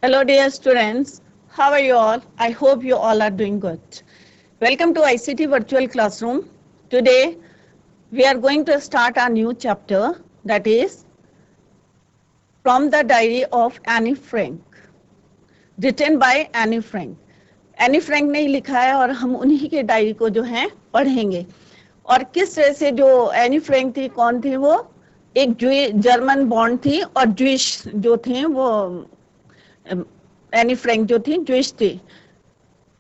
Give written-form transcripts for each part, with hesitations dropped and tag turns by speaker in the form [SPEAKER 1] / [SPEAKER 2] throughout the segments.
[SPEAKER 1] Hello, dear students. How are you all? I hope you all are doing good. Welcome to ICT Virtual Classroom. Today, we are going to start a new chapter, that is From the Diary of Annie Frank, written by Annie Frank. Anne Frank ने ही लिखा है और हम उन्हीं के diary को जो है पढ़ेंगे। और किस तरह से जो एनी फ्रैंक थी, कौन थी वो? एक जर्मन बॉर्न थी और जूइश जो थे वो एनी फ्रैंक जो थी जूइश थी।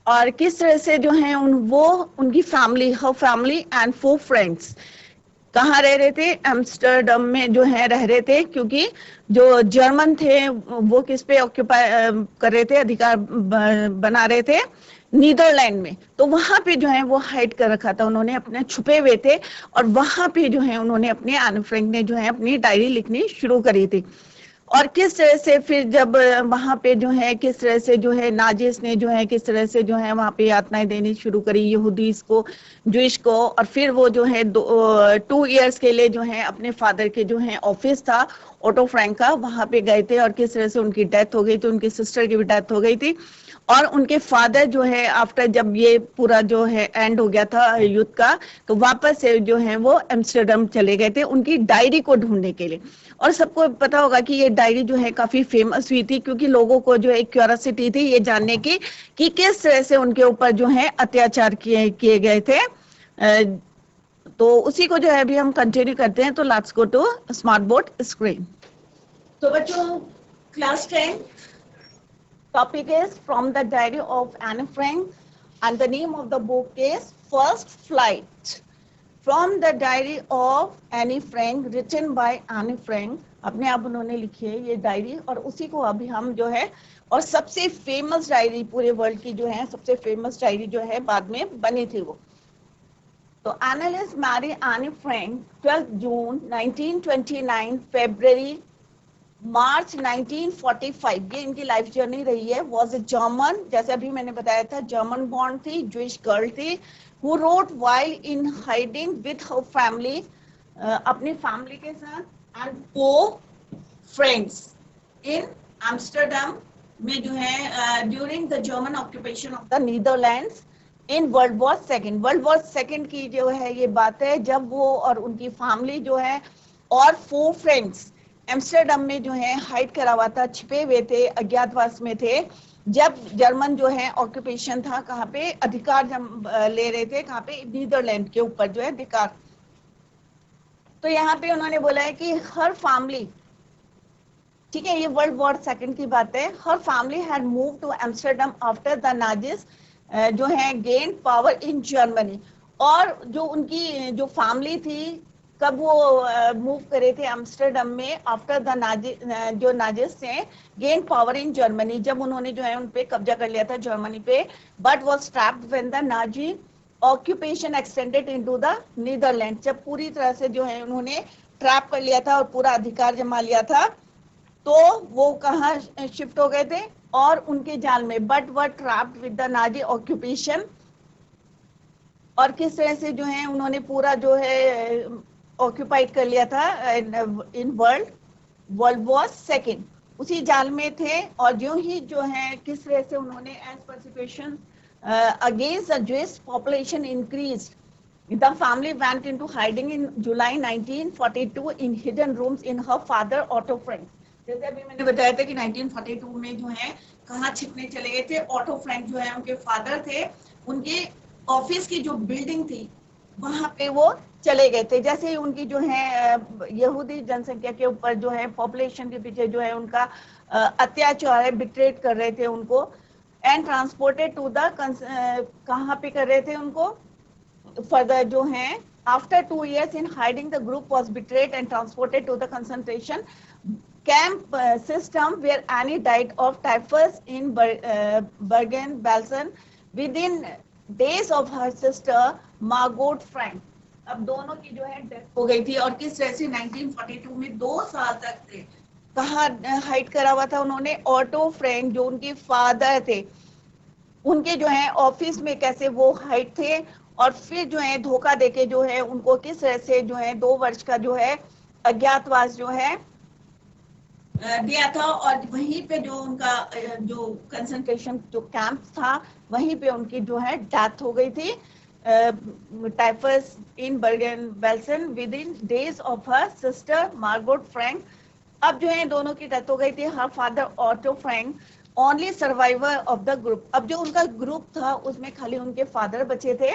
[SPEAKER 1] और किस तरह से जो है उनकी family, her family and 4 friends कहाँ रह रहे थे? एम्स्टर्डम में जो है रह रहे थे, क्योंकि जो जर्मन थे वो किस पे ऑक्यूपाई कर रहे थे, अधिकार बना रहे थे नीदरलैंड में। तो वहां पे जो है वो हाइड कर रखा था उन्होंने, अपने छुपे हुए थे। और वहां पे जो है उन्होंने अपने एनी फ्रैंक ने जो है अपनी डायरी लिखनी शुरू करी थी। और किस तरह से फिर जब वहां पे जो है किस तरह से जो है नाजिस ने जो है किस तरह से जो है वहां पे यातनाएं देनी शुरू करी यहूदीस को, जूइश को। और फिर वो जो है 2 इयर्स के लिए जो है अपने फादर के जो है ऑफिस था ऑटो फ्रैंक का, वहां पे गए थे। और किस तरह से उनकी डेथ हो गई थी, उनकी सिस्टर की भी डेथ हो गई थी। और उनके फादर जो है आफ्टर जब ये पूरा जो है एंड हो गया था युद्ध का, तो वापस से जो है वो एम्स्टर्डम चले गए थे उनकी डायरी को ढूंढने के लिए। और सबको पता होगा कि ये डायरी जो है काफी फेमस हुई थी, क्योंकि लोगों को जो एक क्यूरियोसिटी थी ये जानने की कि किस तरह से उनके ऊपर जो है अत्याचार किए किए गए थे। तो उसी को जो है अभी हम कंटिन्यू करते हैं। तो let's go to smart board screen. तो बच्चों, class 10 topic is From the Diary of Anne Frank, and the name of the book is First Flight. From the Diary of Anne Frank, written by Anne Frank. अपने आप उन्होंने लिखी है ये diary, और उसी को अभी हम जो है, और सबसे फेमस डायरी पूरे वर्ल्ड की जो है सबसे फेमस डायरी जो है बाद में बनी थी वो। तो एनालिस्ट मैरी एनी फ्रैंक 12 जून 1929 फरवरी मार्च 1945, ये इनकी लाइफ जर्नी रही है। वॉज ए जर्मन, जैसे अभी मैंने बताया था, जर्मन बॉर्न थी, जूइश गर्ल थी, who wrote while in hiding with her family, अपनी फैमिली के साथ, एंड 4 फ्रेंड्स इन एम्स्टर्डम में जो है during the German occupation of the Netherlands in world war second. World war second की जो है ये बात है, जब वो और उनकी फैमिली जो है और 4 फ्रेंड्स एम्स्टर्डम में जो है हाइड करा हुआ था, छिपे हुए थे, अज्ञातवास में थे, जब जर्मन जो है ऑक्यूपेशन था, कहाँ पे अधिकार ले रहे थे, कहाँ पे? नीदरलैंड के ऊपर जो है अधिकार। तो यहाँ पे उन्होंने बोला है कि हर फैमिली, ठीक है, ये वर्ल्ड वॉर सेकंड की बात है, हर family had move to Amsterdam after the Nazis जो है गेन पावर इन जर्मनी। और जो उनकी जो फैमिली थी, कब वो मूव करे थे एम्स्टर्डम में? आफ्टर द जो नाजिस ने गेन पावर इन जर्मनी, जब उन्होंने जो है उन पे कब्जा कर लिया था जर्मनी पे। But was trapped when the Nazi occupation extended into the Netherland, जब पूरी तरह से जो है उन्होंने ट्रैप कर लिया था और पूरा अधिकार जमा लिया था, तो वो कहाँ शिफ्ट हो गए थे? और उनके जाल में। But were trapped with the Nazi occupation, और किस तरह से जो है उन्होंने पूरा जो है ऑक्यूपाइड कर लिया था इन वर्ल्ड वॉर सेकेंड, उसी जाल में थे। और जो ही जो है किस तरह से उन्होंने एज पर situation against the Jewish population increased, the family went into hiding in July 1942 in hidden rooms in her father Otto Frank। जैसे अभी मैंने बताया था कि 1942 में जो है कहाँ छिपने चले गए थे? ऑटो फ्रैंक जो है उनके फादर थे, उनके ऑफिस की जो बिल्डिंग थी वहां पे वो चले गए थे। जैसे ही उनकी जो है यहूदी जनसंख्या के ऊपर जो है पॉपुलेशन के पीछे जो है उनका अत्याचार है, बिट्रेट कर रहे थे उनको, एंड ट्रांसपोर्टेड टू द कहाँ पे कर रहे थे उनको? फर्दर जो है after 2 years in hiding the group was betrayed and transported to the concentration camp system where Annie died of typhus in Bergen-Belsen within days of her sister Margot Frank। अब दोनों की जो है डेथ हो गई थी। और किस तरह से 1942 में 2 साल तक थे, कहाँ हाइड करा हुआ था उन्होंने? ऑटो फ्रैंक जो उनके फादर थे, उनके जो है ऑफिस में कैसे वो हाइड थे, और फिर जो है धोखा देके जो है उनको किस तरह से जो है 2 वर्ष का जो है अज्ञातवास जो है दिया था, और वहीं पे जो उनका जो कंसंट्रेशन जो कैंप था वहीं पे उनकी जो है डेथ हो गई थी, typhus in बर्गन Belsen with in days of her sister Margot Frank. अब जो है दोनों की डेथ हो गई थी। Her father auto Frank only survivor of the group. अब जो उनका ग्रुप था उसमें खाली उनके फादर बचे थे,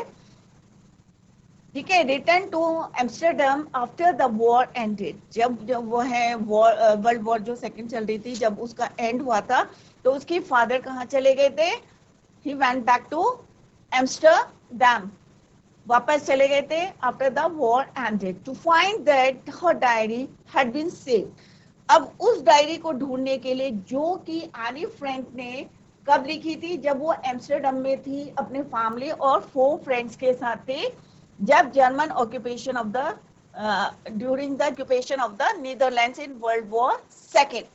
[SPEAKER 1] ठीक है। Return to Amsterdam after the war ended. जब जब वो है वॉर, वर्ल्ड वॉर जो सेकंड चल रही थी, जब उसका एंड हुआ था तो उसके फादर कहाँ चले गए थे? He went back to Amsterdam, वापस चले गए थे after the war ended, to find that her diary had been saved. अब उस डायरी को ढूंढने के लिए, जो कि एनी फ्रैंक ने कब लिखी थी? जब वो एम्स्टरडम में थी अपने फैमिली और 4 फ्रेंड्स के साथ थी, जब German occupation of the during the occupation of the Netherlands in world war second,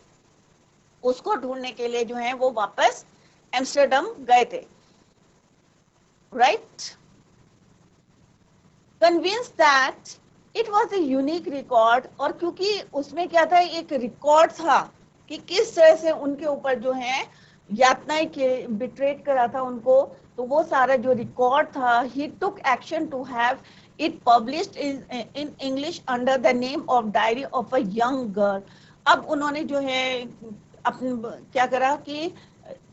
[SPEAKER 1] उसको ढूंढने के लिए जो है वो वापस एम्स्टरडम गए थे, right. Convinced that it was a unique record, और क्योंकि उसमें क्या था, एक रिकॉर्ड था कि किस तरह से उनके ऊपर जो है यातनाएं के बिट्रेट करा था उनको, तो वो सारा जो रिकॉर्ड था, he took action to have it published in English under the name of diary of a young girl. अब उन्होंने जो है अपन क्या करा कि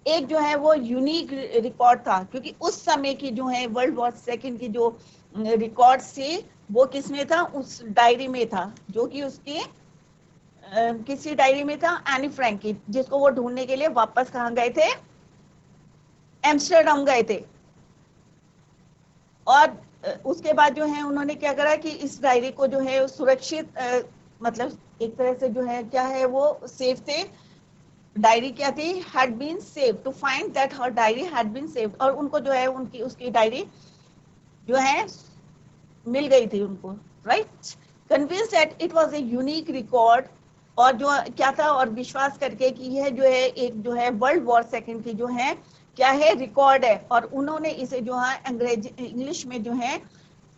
[SPEAKER 1] एक जो है वो यूनिक रिकॉर्ड था, क्योंकि उस समय की जो है वर्ल्ड वॉर सेकेंड की जो रिकॉर्ड से वो किसमें था? उस डायरी में था, जो कि उसकी किसी डायरी में था? एनी फ्रैंक की, जिसको वो ढूंढने के लिए वापस कहाँ गए थे? एम्स्टरडम गए थे। और उसके बाद जो है उन्होंने क्या करा कि इस डायरी को जो है सुरक्षित, मतलब एक तरह से जो है क्या है वो सेफ थे। डायरी क्या थी? Had been saved, to find that her diary had been saved, और उनको जो है उनकी उसकी डायरी जो है मिल गई थी उनको, right. Convinced that it was a unique record, और जो क्या था, और विश्वास करके कि यह जो है एक जो है वर्ल्ड वॉर सेकंड की जो है क्या है, रिकॉर्ड है, और उन्होंने इसे जो है अंग्रेजी इंग्लिश में जो है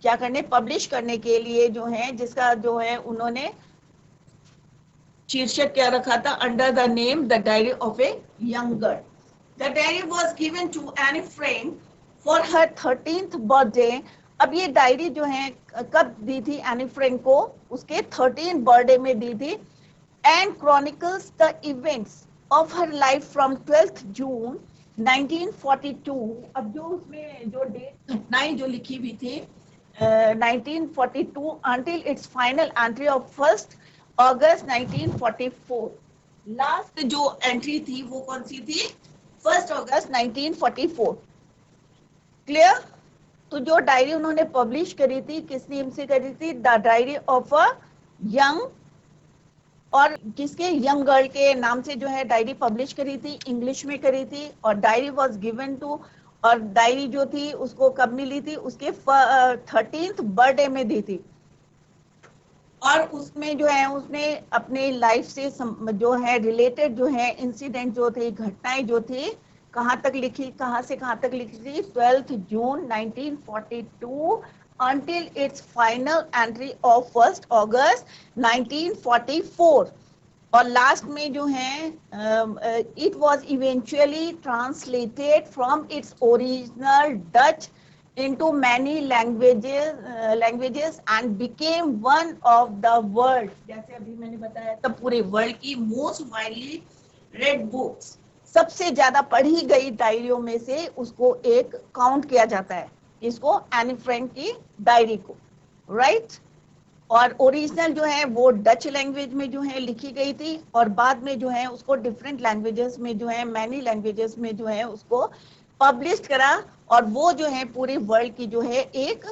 [SPEAKER 1] क्या करने, पब्लिश करने के लिए जो है, जिसका जो है उन्होंने शीर्षक क्या रखा था? Under the name the diary of a young girl. The diary was given to Anne friend for her 13th birthday. अब ये डायरी जो है कब दी थी एनी फ्रैंक को? उसके 13th बर्थडे में दी थी। And chronicles the events of her life from 12th जून 1942। अब जो उसमें जो डेट घटनाएं जो लिखी हुई थी 1942 until its final entry of 1st August 1944। Last जो एंट्री थी वो कौन सी थी? 1st August 1944। क्लियर? तो जो डायरी उन्होंने पब्लिश करी थी, किस नेम से करी थी? The diary of a young, और किसके? यंग गर्ल के नाम से जो है डायरी पब्लिश करी थी, इंग्लिश में करी थी। और डायरी वाज गिवन टू, और डायरी जो थी उसको कब मिली थी? उसके 13th बर्थडे में दी थी। और उसमें जो है उसने अपने लाइफ से जो है रिलेटेड जो है इंसिडेंट जो थे, घटनाएं जो थी, कहाँ तक लिखी, कहाँ से कहाँ तक लिखी थी? 12th June 1942 until its final entry of 1st August 1944। और लास्ट में जो है it was eventually translated from its original Dutch into many languages and became one of the world, जैसे अभी मैंने बताया था, पूरे वर्ल्ड की मोस्ट वाइडली रेड बुक्स, सबसे ज्यादा पढ़ी गई डायरियों में से उसको एक काउंट किया जाता है, इसको एनी फ्रैंक की डायरी को, राइट। और ओरिजिनल जो है वो डच लैंग्वेज में जो है लिखी गई थी, और बाद में जो है उसको डिफरेंट लैंग्वेजेस में जो है, मैनी लैंग्वेजेस में जो है उसको पब्लिश करा। और वो जो है पूरे वर्ल्ड की जो है एक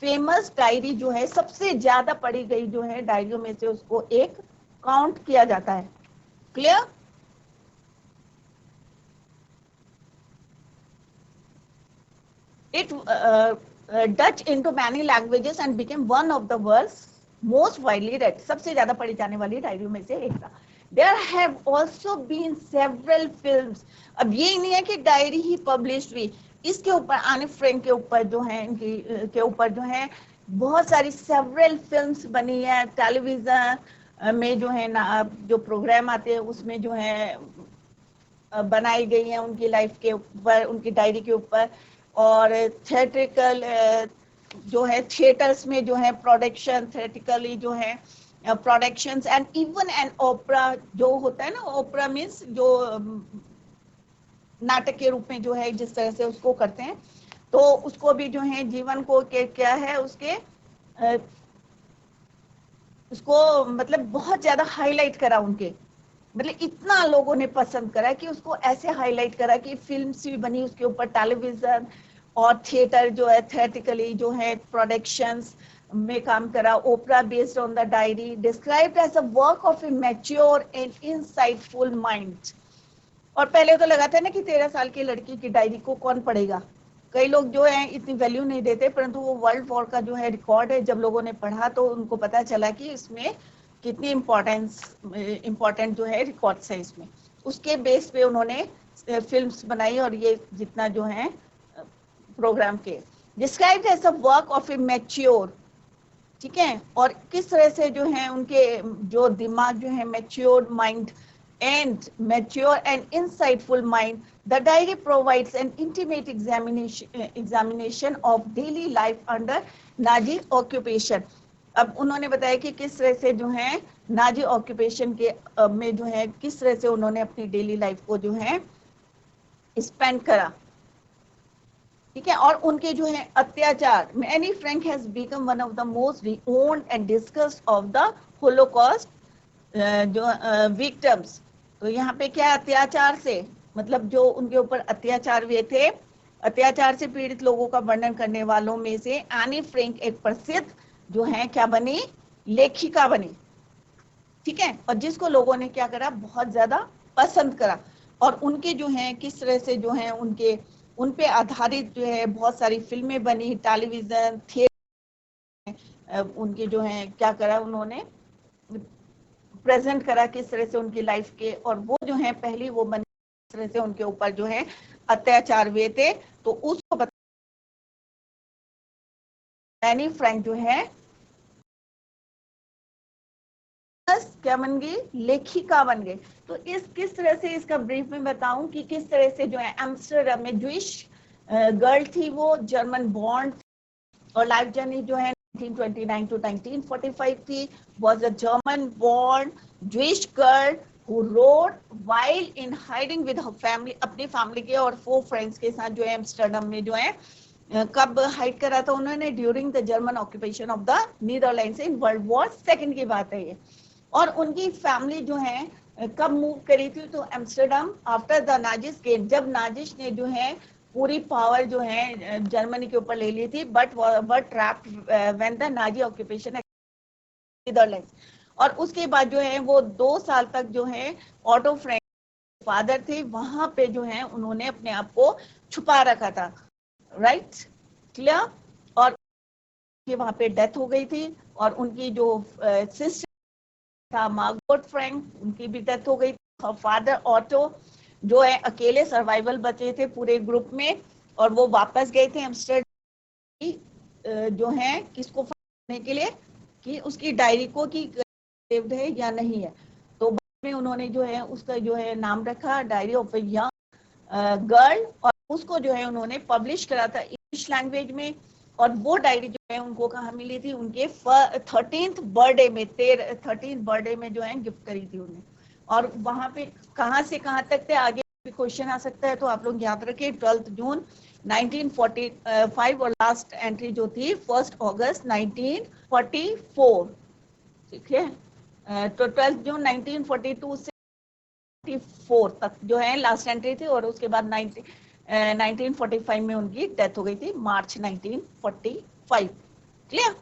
[SPEAKER 1] फेमस डायरी जो है, सबसे ज्यादा पढ़ी गई जो है डायरियों में से उसको एक काउंट किया जाता है। Clear? It Dutch into many languages and became one of the world's most widely read, सबसे ज्यादा पढ़ी जाने वाली डायरियों में से एक था। There have also been several films। अब ये नहीं है कि डायरी ही पब्लिश हुई, इसके ऊपर एनी फ्रैंक के ऊपर जो है, इनकी के ऊपर जो है बहुत सारी सेवरल फिल्म्स बनी है, टेलीविजन में जो है ना जो प्रोग्राम आते हैं उसमें जो है बनाई गई हैं उनकी लाइफ के ऊपर, उनकी डायरी के ऊपर। और थिएट्रिकल जो है थिएटर्स में जो है प्रोडक्शन, थिएट्रिकली जो है प्रोडक्शंस एंड इवन एन ओपरा जो होता है ना, ओपरा मीन्स जो नाटक के रूप में जो है जिस तरह से उसको करते हैं, तो उसको भी जो है जीवन को क्या है उसके उसको मतलब बहुत ज्यादा हाईलाइट करा उनके, मतलब इतना लोगों ने पसंद करा कि उसको ऐसे हाईलाइट करा कि फिल्म्स भी बनी उसके ऊपर, टेलीविजन और थिएटर जो है थिएट्रिकली जो है प्रोडक्शंस में काम करा। Opera based on the diary described as a work of a mature and insightful mind. और पहले तो लगा था ना कि 13 साल की लड़की की डायरी को कौन पढ़ेगा, कई लोग जो है इतनी वैल्यू नहीं देते, परंतु वो वर्ल्ड वॉर का जो है रिकॉर्ड है, जब लोगों ने पढ़ा तो उनको पता चला कि इसमें कितनी इम्पोर्टेंट जो है रिकॉर्ड्स है इसमें। उसके बेस पे उन्होंने फिल्म्स बनाई और ये जितना जो है प्रोग्राम के described as a work of a mature, ठीक है। और किस तरह से जो है उनके जो दिमाग जो है mature mind and mature and insightful mind, the diary provides an intimate examination of daily life under Nazi occupation। अब उन्होंने बताया कि किस तरह से जो है नाजी ऑक्यूपेशन के में जो है किस तरह से उन्होंने अपनी डेली लाइफ को जो है स्पेंड करा, ठीक है। और उनके जो है अत्याचार, Anne Frank has become one of the most renowned and discussed of the Holocaust जो विक्टिम्स। तो यहाँ पे क्या अत्याचार से मतलब जो उनके ऊपर अत्याचार हुए थे, अत्याचार से पीड़ित लोगों का वर्णन करने वालों में से एनी फ्रैंक एक प्रसिद्ध जो है क्या बनी, लेखिका बनी, ठीक है। और जिसको लोगों ने क्या करा, बहुत ज्यादा पसंद करा। और उनके जो है किस तरह से जो है उनके उन पे आधारित जो है बहुत सारी फिल्में बनी, टेलीविजन, थिएटर, उनके जो है क्या करा उन्होंने प्रेजेंट करा किस तरह से उनकी लाइफ के। और वो जो है पहली वो बनी किस तरह से उनके ऊपर जो है अत्याचार हुए थे, तो उसको एनी फ्रैंक जो है क्या बन गई, लेखिका बन गई। तो इस किस तरह से इसका ब्रीफ में बताऊं कि किस तरह से जो है एम्स्टर्डम में ज्यूइश गर्ल थी, वो जर्मन बॉर्न और लाइफ जर्नी जो है 1929 to 1945 थी। was a German born Jewish girl who wrote while in hiding with her family, अपनी फैमिली के और 4 फ्रेंड्स के साथ जो है एम्स्टर्डम में जो है कब हाइड करा था उन्होंने, during the German occupation of the Netherlands in world war second की बात है ये। और उनकी फैमिली जो है कब मूव करी थी, तो Amsterdam after the Nazis gain, जब नाजिस ने जो है पूरी पावर जो है जर्मनी के ऊपर ले ली थी, but trapped when the Nazi occupation Netherlands. और उसके बाद जो है वो 2 साल तक जो है ऑटो फ्रैंक फादर थे, वहां पे जो है उन्होंने अपने आप को छुपा रखा था, राइट, क्लियर। और वहां पे डेथ हो गई थी। और उनकी जो सिस्टर था मार्गोट फ्रैंक, उनकी भी डेथ हो गई। फादर ऑटो जो है अकेले सर्वाइवल बचे थे पूरे ग्रुप में, और वो वापस गए थे एम्स्टर्डम जो है किसको पढ़ने के लिए कि उसकी डायरी को कि सेव्ड है या नहीं है। तो बाद में उन्होंने जो है उसका जो है नाम रखा diary of a young girl, और उसको जो है उन्होंने पब्लिश करा था इंग्लिश लैंग्वेज में। और वो डायरी जो है उनको कहाँ मिली थी, उनके 13th बर्थडे में, 13th बर्थडे में जो है गिफ्ट करी थी उन्हें। और वहां पे कहाँ से कहाँ तक थे, आगे भी क्वेश्चन आ सकता है, तो आप लोग याद रखिए 12 जून 1945 और लास्ट एंट्री जो थी 1 अगस्त 1944, ठीक है। तो 12 जून 1942 से 1944 तक जो है लास्ट एंट्री थी, और उसके बाद 1945 में उनकी डेथ हो गई थी, मार्च 1945, क्लियर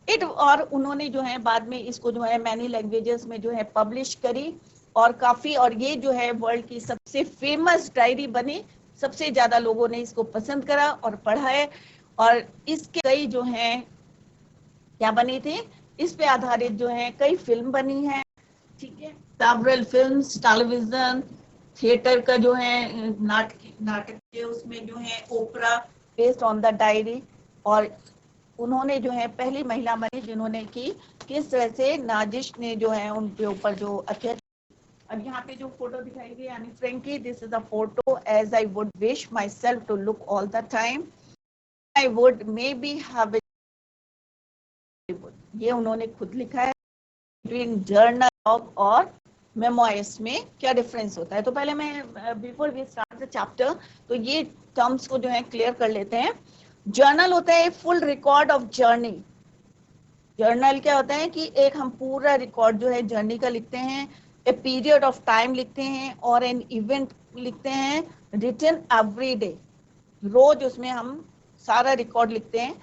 [SPEAKER 1] इट। और उन्होंने जो है बाद में इसको जो है मैनी लैंग्वेजेस में जो है पब्लिश करी, और काफी, और ये जो है वर्ल्ड की सबसे फेमस डायरी बनी, सबसे ज्यादा लोगों ने इसको पसंद करा और पढ़ा है। और इसके कई जो है क्या बनी थी, इस पे आधारित जो है कई फिल्म बनी है, ठीक है। सेवरल फिल्म्स, टेलीविजन, थिएटर का जो है नाटक के उसमें जो है ओपरा बेस्ड ऑन द डायरी। और उन्होंने जो है पहली महिला बनी जिन्होंने की किस तरह से नाजिश ने जो है उनके ऊपर जो अत्याचार। अब यहाँ पे जो फोटो दिखाई गई यानी फ्रेंकी, this is a photo as I would wish myself to look all the time, I would maybe have, ये उन्होंने खुद लिखा है। बिटवीन जर्नल और मेमोइर्स में क्या डिफरेंस होता है, तो पहले मैं before we start the chapter तो ये टर्म्स को जो है क्लियर कर लेते हैं। जर्नल होता है full record of journey. Journal क्या होता है कि एक हम पूरा रिकॉर्ड जो है जर्नी का लिखते हैं, ए पीरियड ऑफ टाइम लिखते हैं और एन इवेंट लिखते हैं, रिटन एवरी डे, रोज उसमें हम सारा रिकॉर्ड लिखते हैं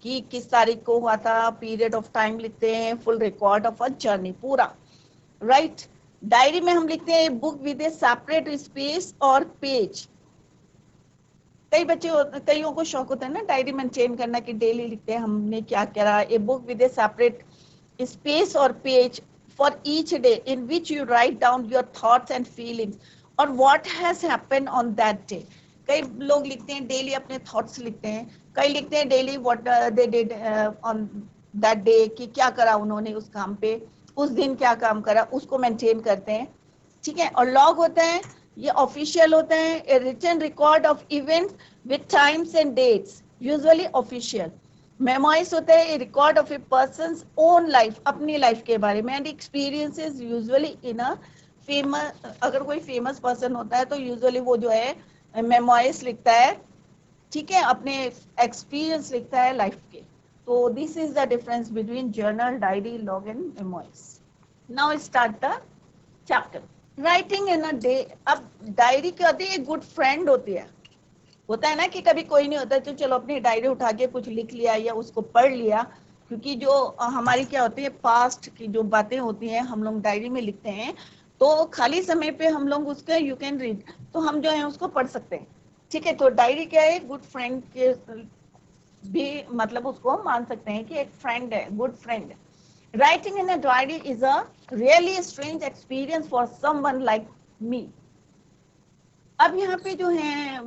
[SPEAKER 1] कि किस तारीख को हुआ था, पीरियड ऑफ टाइम लिखते हैं, full record of a journey पूरा, राइट। डायरी में हम लिखते हैं book with a separate space और पेज। कईयों को शौक होता है ना डायरी मेंटेन करना कि डेली लिखते हैं हमने क्या करा। A book with a separate space और page for each day in which you write down your thoughts and feelings और what has happened on that day. कई लोग लिखते हैं डेली अपने थॉट्स लिखते हैं, कई लिखते हैं daily what they did on that day, कि क्या करा उन्होंने उस काम पे, उस दिन क्या काम करा, उसको मेंटेन करते हैं, ठीक है। और लॉग होता है, ये ऑफिशियल होता है, a written record of events with times and dates, usually official. Memoirs होता है a record of a person's own life, अपनी लाइफ के बारे में, and experiences usually in a famous, अगर कोई फेमस पर्सन होता है तो यूजुअली वो जो है मेमोइर्स लिखता है, ठीक है, अपने एक्सपीरियंस लिखता है लाइफ के। तो this is the difference between journal, diary, log and memoirs. Now start the chapter. Writing in a day. अब डायरी क्या होती है, गुड फ्रेंड होती है। होता है ना कि कभी कोई नहीं होता तो चलो अपनी डायरी उठा के कुछ लिख लिया या उसको पढ़ लिया, क्योंकि जो हमारी क्या होती है पास्ट की जो बातें होती हैं हम लोग डायरी में लिखते हैं, तो खाली समय पे हम लोग उसका यू कैन रीड, तो हम जो है उसको पढ़ सकते हैं, ठीक है। तो डायरी क्या है, गुड फ्रेंड के भी मतलब उसको हम मान सकते हैं कि एक फ्रेंड है, good friend. Writing in a diary is a really strange experience for someone like me. अब यहाँ पे जो है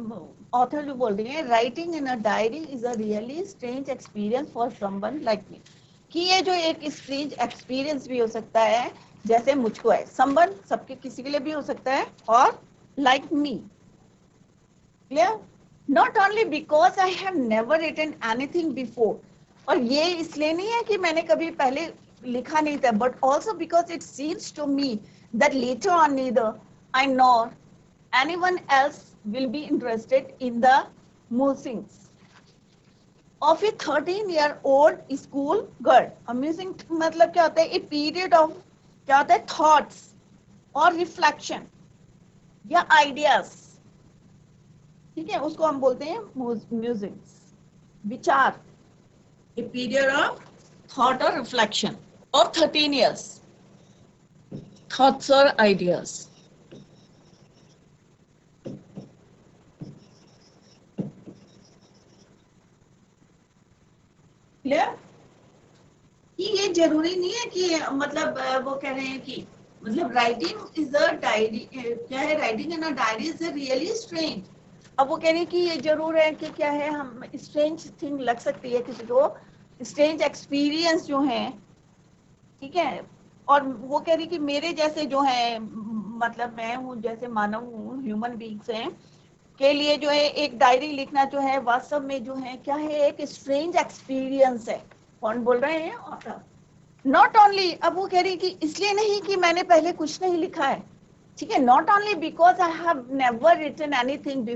[SPEAKER 1] ऑथर जो बोल रही है, writing in a diary is a really strange experience for someone like me, कि ये जो एक स्ट्रेंज एक्सपीरियंस भी हो सकता है जैसे मुझको है, समवन सबके किसी के लिए भी हो सकता है, और like me, clear. Not only because I have never written anything before, और ये इसलिए नहीं है कि मैंने कभी पहले लिखा नहीं था, but also because it seems to me that later on neither I nor anyone else will be interested in the musings of a 13-year-old school girl। amusing मतलब क्या होता है, a period of क्या होता है thoughts और reflection या ideas, ठीक है, उसको हम बोलते हैं musings, विचार, a period of thought or reflection of 13 years, thoughts or ideas। Clear, कि ये जरूरी नहीं है कि मतलब वो कह रहे हैं कि मतलब राइटिंग इज अ डायरी, क्या है, writing in a diary is really strange. अब वो कह रहे हैं कि ये जरूर है कि क्या है, हम स्ट्रेंज थिंग लग सकती है किसी को, स्ट्रेंज एक्सपीरियंस जो है, ठीक है। और वो कह रही कि मेरे जैसे जो है मतलब मैं हूँ जैसे मानव हूँ, ह्यूमन बीइंग्स हैं, के लिए जो है एक डायरी लिखना जो है वास्तव में जो है क्या है, एक स्ट्रेंज एक्सपीरियंस है। कौन बोल रहे हैं, ऑथर। नॉट ओनली, अब वो कह रही कि इसलिए नहीं कि मैंने पहले कुछ नहीं लिखा है, ठीक है, not only because I have never written anything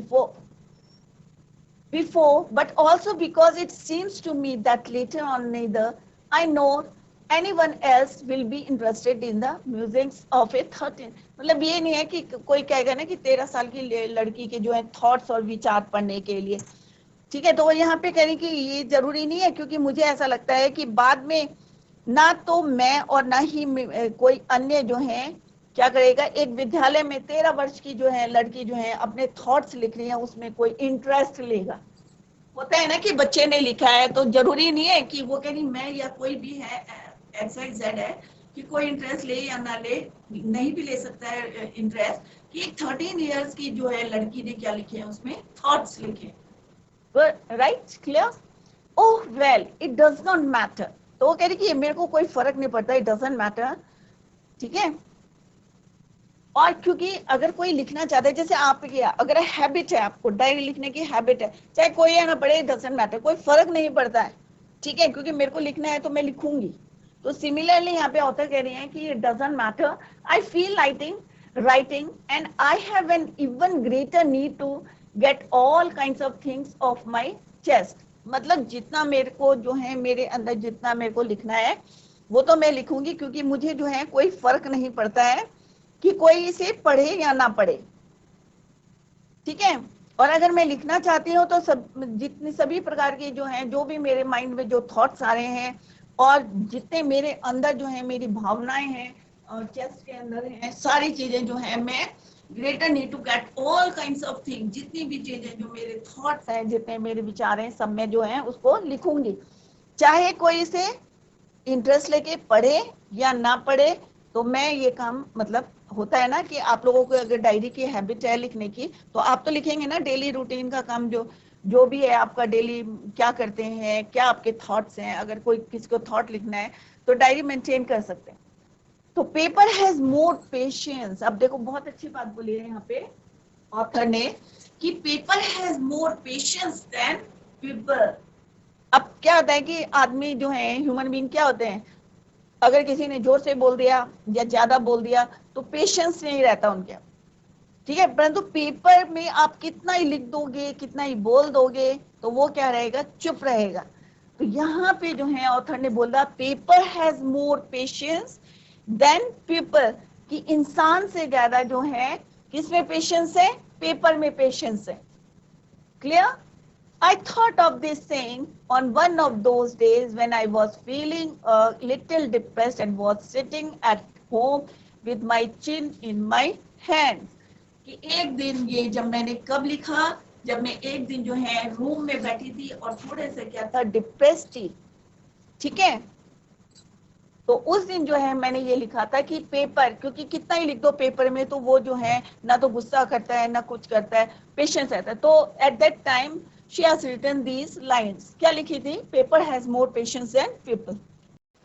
[SPEAKER 1] before, but also because it seems to me that later on neither I nor anyone else will be interested in the musings of a 13। मतलब ये नहीं है कि कोई कहेगा ना कि 13 साल की लड़की के जो है थॉट्स और विचार पढ़ने के लिए, ठीक है। तो वो यहाँ पे कह रही कि ये जरूरी नहीं है, क्योंकि मुझे ऐसा लगता है कि बाद में ना तो मैं और ना ही कोई अन्य जो है क्या करेगा, एक विद्यालय में 13 वर्ष की जो है लड़की जो है अपने थॉट्स लिख रही है उसमें कोई इंटरेस्ट लेगा। होता है ना कि बच्चे ने लिखा है तो जरूरी नहीं है कि वो कह रही मैं या कोई भी है XYZ है कि कोई इंटरेस्ट ले या ना ले, नहीं भी ले सकता है इंटरेस्ट, कि 13 इयर्स की जो है लड़की ने क्या लिखे है उसमें थॉट्स लिखे, right, clear. Oh well it does not matter, तो वो कह रही कि ये मेरे को कोई फर्क नहीं पड़ता, इट डजंट मैटर, ठीक है। और क्योंकि अगर कोई लिखना चाहता है, जैसे आप किया, अगर हैबिट है, आपको डायरी लिखने की हैबिट है, चाहे कोई है ना पढ़े, इट डजंट मैटर, कोई फर्क नहीं पड़ता है, ठीक है, क्योंकि मेरे को लिखना है तो मैं लिखूंगी। तो सिमिलरली यहाँ पे ऑथर कह रही हैं कि it doesn't matter, I feel writing and I have an even greater need to get all kinds of things of my chest, मतलब जितना मेरे को जो है मेरे अंदर जितना मेरे को लिखना है वो तो मैं लिखूंगी, क्योंकि मुझे जो है कोई फर्क नहीं पड़ता है कि कोई इसे पढ़े या ना पढ़े, ठीक है। और अगर मैं लिखना चाहती हूँ तो जितने सभी प्रकार के जो हैं, जो भी मेरे माइंड में जो थॉट्स आ रहे हैं और जितने मेरे अंदर जो है मेरी भावनाएं हैं और चेस्ट के अंदर हैं, सारी चीजें जो है मैं greater need to get all kinds of thing, जितनी भी चीजें जो मेरे थॉट्स हैं, जितने मेरे विचार हैं, सब में जो है उसको लिखूंगी, चाहे कोई इसे इंटरेस्ट लेके पढ़े या ना पढ़े। तो मैं ये काम, मतलब होता है ना कि आप लोगों को अगर डायरी की हैबिट है लिखने की, तो आप तो लिखेंगे ना डेली रूटीन का काम, जो जो भी है आपका डेली क्या करते हैं, क्या आपके थॉट्स हैं, अगर कोई किसी को थॉट लिखना है तो डायरी मेंटेन कर सकते हैं। तो पेपर हैज मोर पेशेंस, अब देखो बहुत अच्छी बात बोली है यहाँ पे ऑथर ने कि paper has more patience than people. अब क्या होता है कि आदमी जो है, ह्यूमन बीइंग क्या होते हैं, अगर किसी ने जोर से बोल दिया या ज्यादा बोल दिया तो पेशेंस नहीं रहता उनके, ठीक है। परंतु पेपर में आप कितना ही लिख दोगे, कितना ही बोल दोगे, तो वो क्या रहेगा, चुप रहेगा। तो यहाँ पे जो है ऑथर ने बोला paper has more patience than people, कि इंसान से ज्यादा जो है किसमें पेशेंस है, पेपर में पेशेंस है। Clear? I thought of this saying on one of those days when I was feeling a little depressed and was sitting at home with my chin in my hands. कि एक दिन ये जब मैंने कब लिखा, जब मैं एक दिन जो है रूम में बैठी थी और थोड़े से क्या था, डिप्रेस थी, ठीक है। तो उस दिन जो है मैंने ये लिखा था कि पेपर, क्योंकि कितना ही लिख दो पेपर में तो वो जो है ना तो गुस्सा करता है ना कुछ करता है, पेशेंस रहता है। तो at that time she has written these lines, क्या लिखी थी, paper has more patience than people.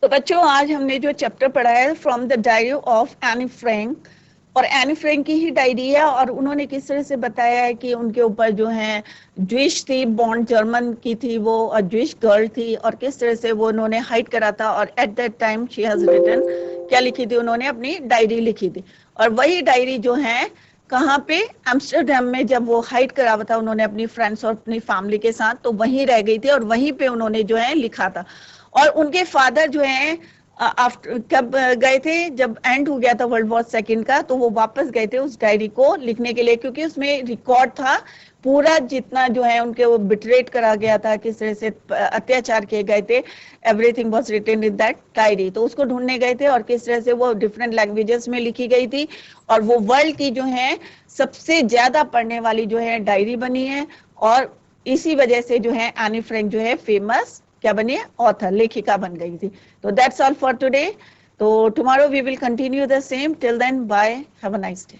[SPEAKER 1] तो बच्चों आज हमने जो चैप्टर पढ़ा है from the diary of Anne Frank, और एनी फ्रैंक की ही डायरी है, और उन्होंने किस तरह से बताया है कि उनके ऊपर जो है ज्विश थी, बॉन्ड जर्मन की थी वो, और ज्विश गर्ल थी, और किस तरह से वो उन्होंने हाइड करा था, और at that time she has written, क्या लिखी थी, उन्होंने अपनी डायरी लिखी थी। और वही डायरी जो है कहाँ पे, एम्स्टर्डम में, जब वो हाइड करा हुआ था उन्होंने अपनी फ्रेंड्स और अपनी फैमिली के साथ, तो वहीं रह गई थी और वहीं पे उन्होंने जो है लिखा था। और उनके फादर जो है आफ्टर कब गए थे, जब एंड हो गया था वर्ल्ड वॉर सेकंड का, तो वो वापस गए थे उस डायरी को लिखने के लिए, क्योंकि उसमें रिकॉर्ड था पूरा, जितना जो है उनके वो बिट्रेट करा गया था, किस तरह से अत्याचार किए गए थे, everything was written in that diary. तो उसको ढूंढने गए थे और किस तरह से वो डिफरेंट लैंग्वेजेस में लिखी गई थी, और वो वर्ल्ड की जो है सबसे ज्यादा पढ़ने वाली जो है डायरी बनी है। और इसी वजह से जो है एनी फ्रैंक जो है फेमस क्या बनी है, ऑथर, लेखिका बन गई थी। तो दैट्स ऑल फॉर टुडे। तो tomorrow we will continue the same, till then bye, have a nice day.